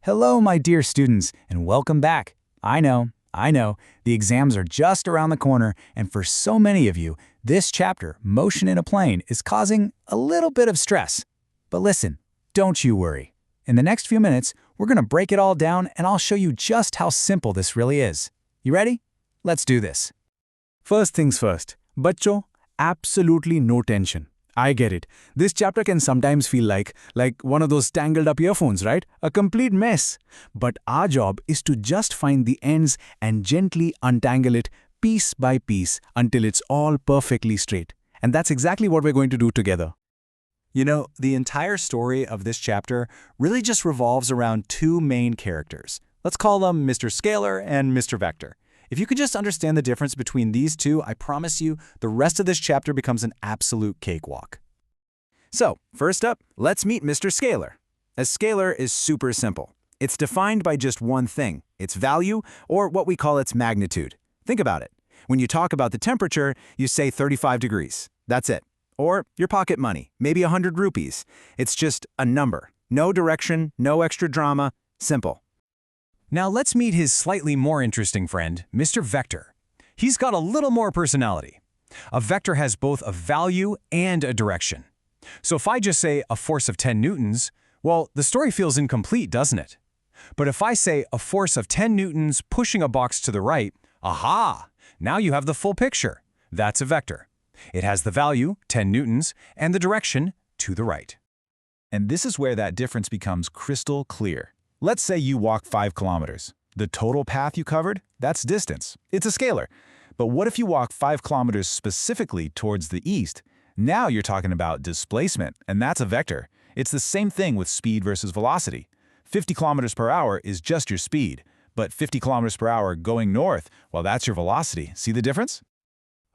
Hello, my dear students, and welcome back. I know, the exams are just around the corner, and for so many of you, this chapter, Motion in a Plane, is causing a little bit of stress. But listen, don't you worry. In the next few minutes, we're going to break it all down, and I'll show you just how simple this really is. You ready? Let's do this. First things first, बच्चों, absolutely no tension. I get it. This chapter can sometimes feel like one of those tangled up earphones, right? A complete mess. But our job is to just find the ends and gently untangle it piece by piece until it's all perfectly straight. And that's exactly what we're going to do together. You know, the entire story of this chapter really just revolves around two main characters. Let's call them Mr. Scalar and Mr. Vector. If you could just understand the difference between these two, I promise you, the rest of this chapter becomes an absolute cakewalk. So, first up, let's meet Mr. Scalar. A scalar is super simple. It's defined by just one thing, its value, or what we call its magnitude. Think about it. When you talk about the temperature, you say 35 degrees. That's it. Or your pocket money, maybe 100 rupees. It's just a number. No direction, no extra drama, simple. Now let's meet his slightly more interesting friend, Mr. Vector. He's got a little more personality. A vector has both a value and a direction. So if I just say a force of 10 newtons, well, the story feels incomplete, doesn't it? But if I say a force of 10 newtons pushing a box to the right, aha! Now you have the full picture. That's a vector. It has the value, 10 newtons, and the direction, to the right. And this is where that difference becomes crystal clear. Let's say you walk 5 kilometers. The total path you covered, that's distance. It's a scalar. But what if you walk 5 kilometers specifically towards the east? Now you're talking about displacement, and that's a vector. It's the same thing with speed versus velocity. 50 kilometers per hour is just your speed, but 50 kilometers per hour going north, well, that's your velocity. See the difference?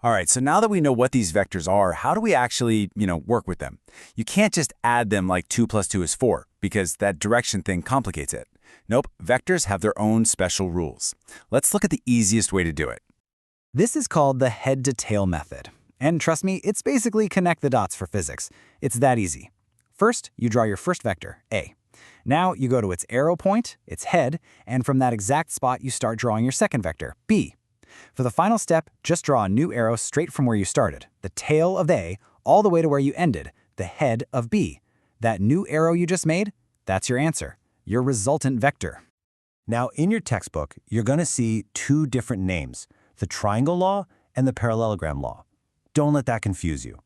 All right, so now that we know what these vectors are, how do we actually, work with them? You can't just add them like 2 plus 2 is 4, because that direction thing complicates it. Nope, vectors have their own special rules. Let's look at the easiest way to do it. This is called the head-to-tail method. And trust me, it's basically connect the dots for physics. It's that easy. First, you draw your first vector, A. Now you go to its arrow point, its head, and from that exact spot you start drawing your second vector, B. For the final step, just draw a new arrow straight from where you started, the tail of A, all the way to where you ended, the head of B. That new arrow you just made, that's your answer, your resultant vector. Now, in your textbook, you're going to see two different names, the triangle law and the parallelogram law. Don't let that confuse you.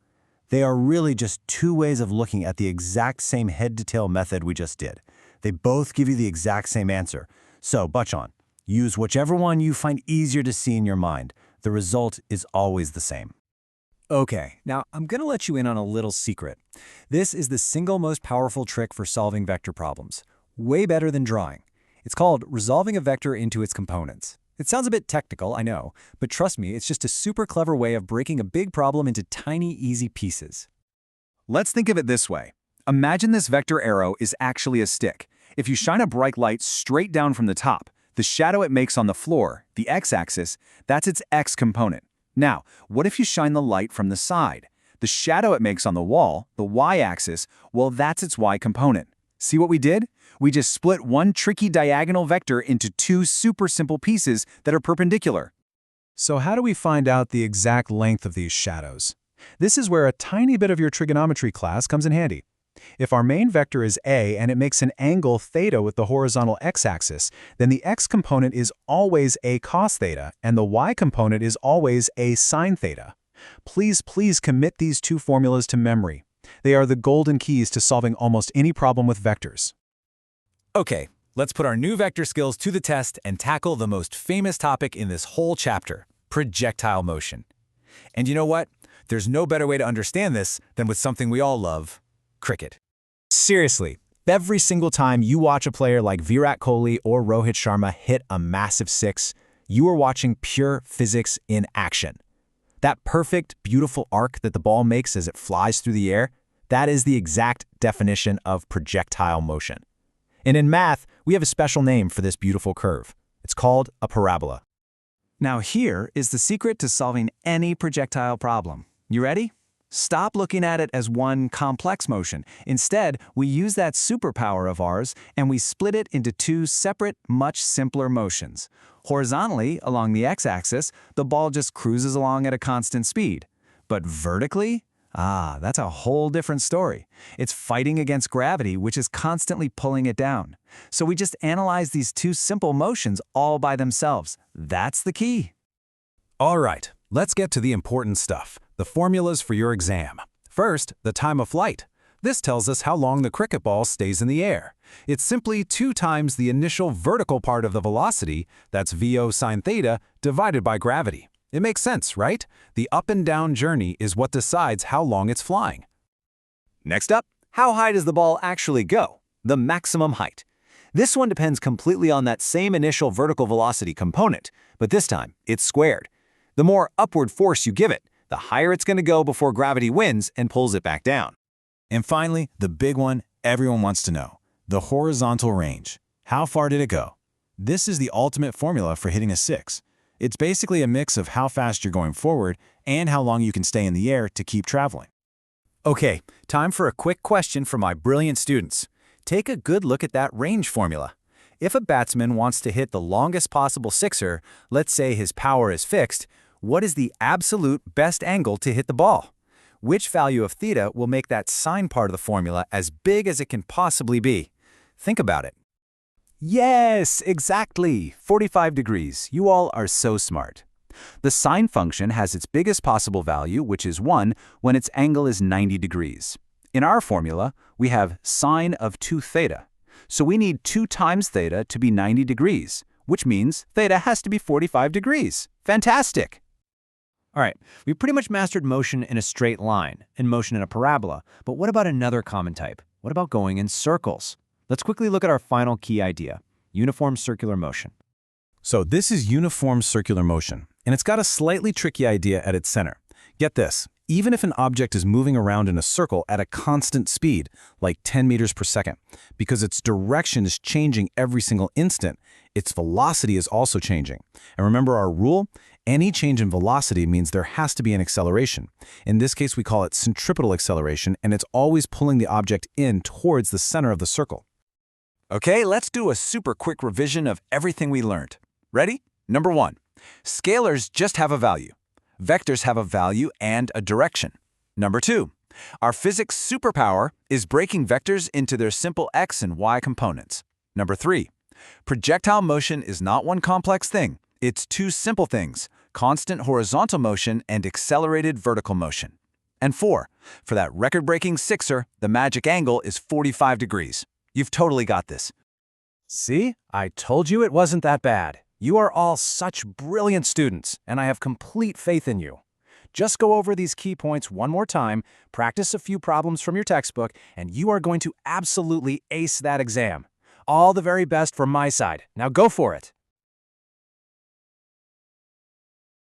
They are really just two ways of looking at the exact same head-to-tail method we just did. They both give you the exact same answer. So, Bachchan, use whichever one you find easier to see in your mind. The result is always the same. Okay, now I'm going to let you in on a little secret. This is the single most powerful trick for solving vector problems. Way better than drawing. It's called resolving a vector into its components. It sounds a bit technical, I know, but trust me, it's just a super clever way of breaking a big problem into tiny, easy pieces. Let's think of it this way. Imagine this vector arrow is actually a stick. If you shine a bright light straight down from the top, the shadow it makes on the floor, the x-axis, that's its x component. Now, what if you shine the light from the side? The shadow it makes on the wall, the y-axis, well, that's its y component. See what we did? We just split one tricky diagonal vector into two super simple pieces that are perpendicular. So how do we find out the exact length of these shadows? This is where a tiny bit of your trigonometry class comes in handy. If our main vector is A and it makes an angle theta with the horizontal x-axis, then the x component is always A cos theta and the y component is always A sin theta. Please commit these two formulas to memory. They are the golden keys to solving almost any problem with vectors. Okay, let's put our new vector skills to the test and tackle the most famous topic in this whole chapter, projectile motion. And you know what? There's no better way to understand this than with something we all love, cricket. Seriously, every single time you watch a player like Virat Kohli or Rohit Sharma hit a massive six, you are watching pure physics in action. That perfect, beautiful arc that the ball makes as it flies through the air, that is the exact definition of projectile motion. And in math, we have a special name for this beautiful curve. It's called a parabola. Now here is the secret to solving any projectile problem. You ready? Stop looking at it as one complex motion. Instead, we use that superpower of ours and we split it into two separate, much simpler motions. Horizontally, along the x-axis, the ball just cruises along at a constant speed. But vertically? That's a whole different story. It's fighting against gravity, which is constantly pulling it down. So we just analyze these two simple motions all by themselves. That's the key. All right, let's get to the important stuff, the formulas for your exam. First, the time of flight. This tells us how long the cricket ball stays in the air. It's simply 2 times the initial vertical part of the velocity, that's VO sine theta, divided by gravity. It makes sense, right? The up and down journey is what decides how long it's flying. Next up, how high does the ball actually go? The maximum height. This one depends completely on that same initial vertical velocity component, but this time, it's squared. The more upward force you give it, the higher it's going to go before gravity wins and pulls it back down. And finally, the big one everyone wants to know, the horizontal range. How far did it go? This is the ultimate formula for hitting a 6. It's basically a mix of how fast you're going forward and how long you can stay in the air to keep traveling. Okay, time for a quick question for my brilliant students. Take a good look at that range formula. If a batsman wants to hit the longest possible sixer, let's say his power is fixed, what is the absolute best angle to hit the ball? Which value of theta will make that sine part of the formula as big as it can possibly be? Think about it. Yes, exactly. 45 degrees. You all are so smart. The sine function has its biggest possible value, which is 1, when its angle is 90 degrees. In our formula, we have sine of 2 theta. So we need 2 times theta to be 90 degrees, which means theta has to be 45 degrees. Fantastic! All right, we pretty much mastered motion in a straight line and motion in a parabola, but what about another common type? What about going in circles? Let's quickly look at our final key idea, uniform circular motion. So this is uniform circular motion, and it's got a slightly tricky idea at its center. Get this, even if an object is moving around in a circle at a constant speed, like 10 meters per second, because its direction is changing every single instant, its velocity is also changing. And remember our rule? Any change in velocity means there has to be an acceleration. In this case, we call it centripetal acceleration, and it's always pulling the object in towards the center of the circle. Okay, let's do a super quick revision of everything we learned. Ready? Number 1, scalars just have a value. Vectors have a value and a direction. Number 2, our physics superpower is breaking vectors into their simple x and y components. Number 3, projectile motion is not one complex thing. It's 2 simple things, constant horizontal motion and accelerated vertical motion. And 4, for that record-breaking sixer, the magic angle is 45 degrees. You've totally got this. See? I told you it wasn't that bad. You are all such brilliant students, and I have complete faith in you. Just go over these key points one more time, practice a few problems from your textbook, and you are going to absolutely ace that exam. All the very best from my side. Now go for it.